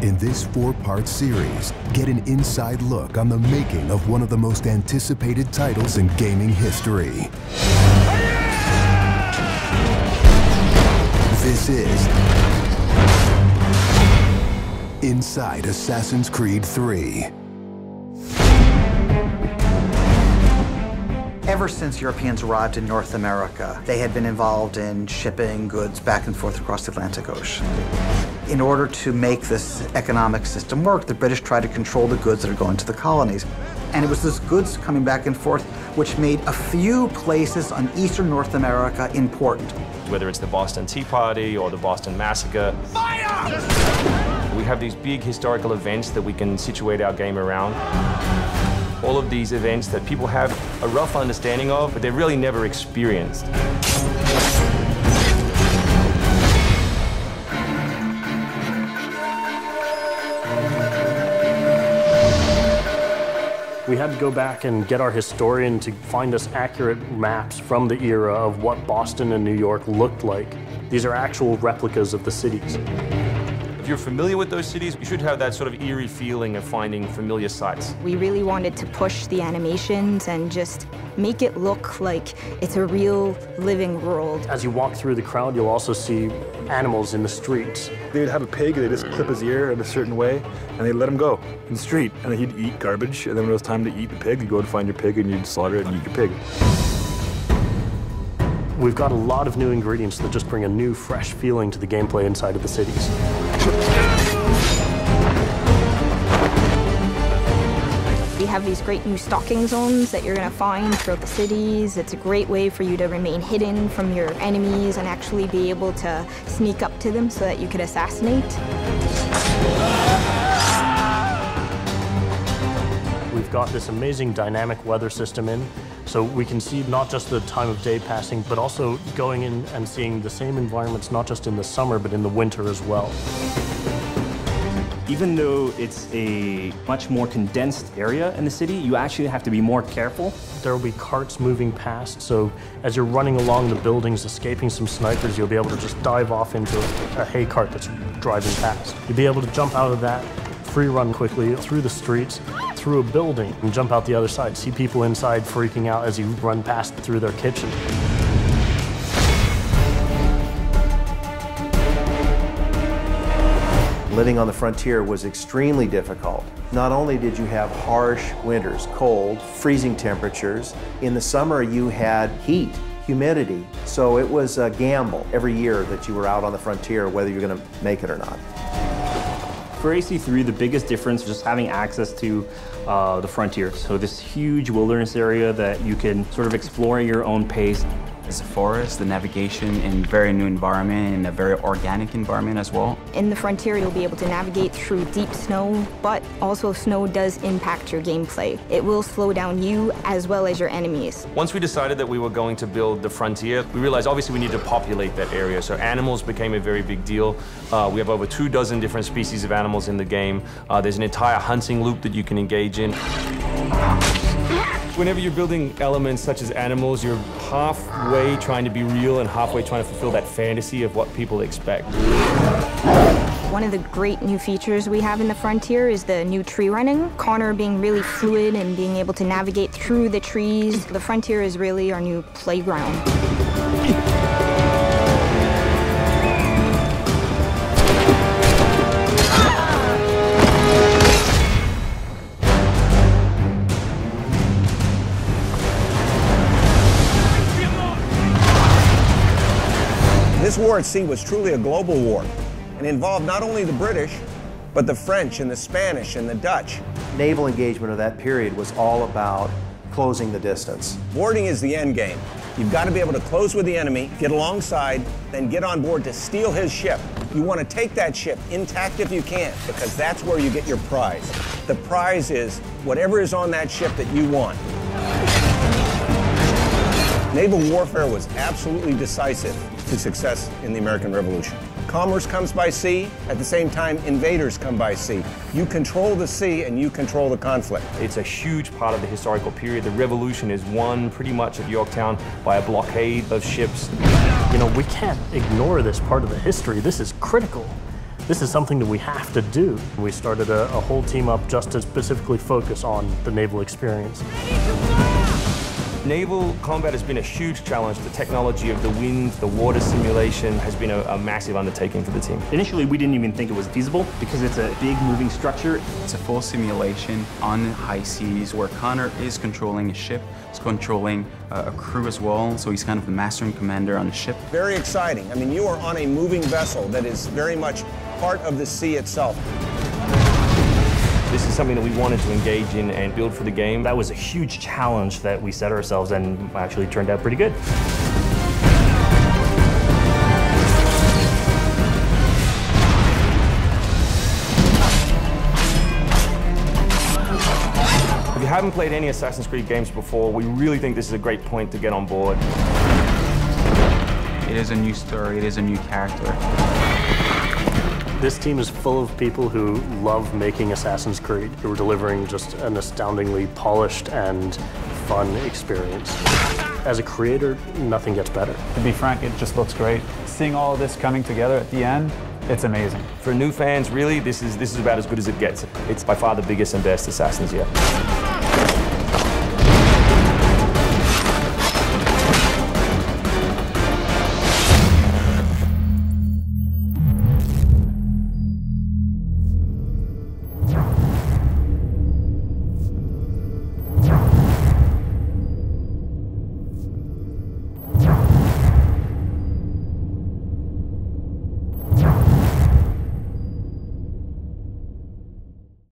In this 4-part series, get an inside look on the making of one of the most anticipated titles in gaming history. This is Inside Assassin's Creed 3. Ever since Europeans arrived in North America, they had been involved in shipping goods back and forth across the Atlantic Ocean. In order to make this economic system work, the British tried to control the goods that are going to the colonies. And it was those goods coming back and forth which made a few places on eastern North America important. Whether it's the Boston Tea Party or the Boston Massacre. Fire! We have these big historical events that we can situate our game around. All of these events that people have a rough understanding of, but they've really never experienced. We had to go back and get our historian to find us accurate maps from the era of what Boston and New York looked like. These are actual replicas of the cities. If you're familiar with those cities, you should have that sort of eerie feeling of finding familiar sights. We really wanted to push the animations and just make it look like it's a real living world. As you walk through the crowd, you'll also see animals in the streets. They'd have a pig, they'd just clip his ear in a certain way, and they'd let him go in the street. And then he'd eat garbage, and then when it was time to eat the pig, you'd go and find your pig, and you'd slaughter it and eat your pig. We've got a lot of new ingredients that just bring a new, fresh feeling to the gameplay inside of the cities. We have these great new stalking zones that you're going to find throughout the cities. It's a great way for you to remain hidden from your enemies and actually be able to sneak up to them so that you could assassinate. We've got this amazing dynamic weather system in, so we can see not just the time of day passing, but also going in and seeing the same environments, not just in the summer, but in the winter as well. Even though it's a much more condensed area in the city, you actually have to be more careful. There will be carts moving past, so as you're running along the buildings, escaping some snipers, you'll be able to just dive off into a hay cart that's driving past. You'll be able to jump out of that, free run quickly through the streets, through a building, and jump out the other side. See people inside freaking out as you run past through their kitchen. Living on the frontier was extremely difficult. Not only did you have harsh winters, cold, freezing temperatures, in the summer you had heat, humidity, so it was a gamble every year that you were out on the frontier, whether you're going to make it or not. For AC3, the biggest difference is just having access to the frontier. So this huge wilderness area that you can sort of explore at your own pace. It's a forest, the navigation in a very new environment, in a very organic environment as well. In the frontier, you'll be able to navigate through deep snow, but also snow does impact your gameplay. It will slow down you as well as your enemies. Once we decided that we were going to build the frontier, we realized obviously we need to populate that area. So animals became a very big deal. We have over 24 different species of animals in the game. There's an entire hunting loop that you can engage in. Whenever you're building elements such as animals, you're halfway trying to be real and halfway trying to fulfill that fantasy of what people expect. One of the great new features we have in the frontier is the new tree running. Connor being really fluid and being able to navigate through the trees. The frontier is really our new playground. This war at sea was truly a global war and involved not only the British, but the French and the Spanish and the Dutch. Naval engagement of that period was all about closing the distance. Boarding is the end game. You've got to be able to close with the enemy, get alongside, then get on board to steal his ship. You want to take that ship intact if you can, because that's where you get your prize. The prize is whatever is on that ship that you want. Naval warfare was absolutely decisive to success in the American Revolution. Commerce comes by sea, at the same time invaders come by sea. You control the sea and you control the conflict. It's a huge part of the historical period. The revolution is won pretty much at Yorktown by a blockade of ships. You know, we can't ignore this part of the history. This is critical. this is something that we have to do. We started a whole team up just to specifically focus on the naval experience. Naval combat has been a huge challenge. The technology of the wind, the water simulation has been a massive undertaking for the team. Initially, we didn't even think it was feasible because it's a big moving structure. It's a full simulation on high seas where Connor is controlling a ship, he's controlling a crew as well, so he's kind of the master and commander on the ship. Very exciting. I mean, you are on a moving vessel that is very much part of the sea itself. This is something that we wanted to engage in and build for the game. That was a huge challenge that we set ourselves and actually turned out pretty good. If you haven't played any Assassin's Creed games before, we really think this is a great point to get on board. It is a new story, it is a new character. This team is full of people who love making Assassin's Creed, who are delivering just an astoundingly polished and fun experience. As a creator, nothing gets better. To be frank, it just looks great. Seeing all of this coming together at the end, it's amazing. For new fans, really, this is about as good as it gets. It's by far the biggest and best Assassins yet.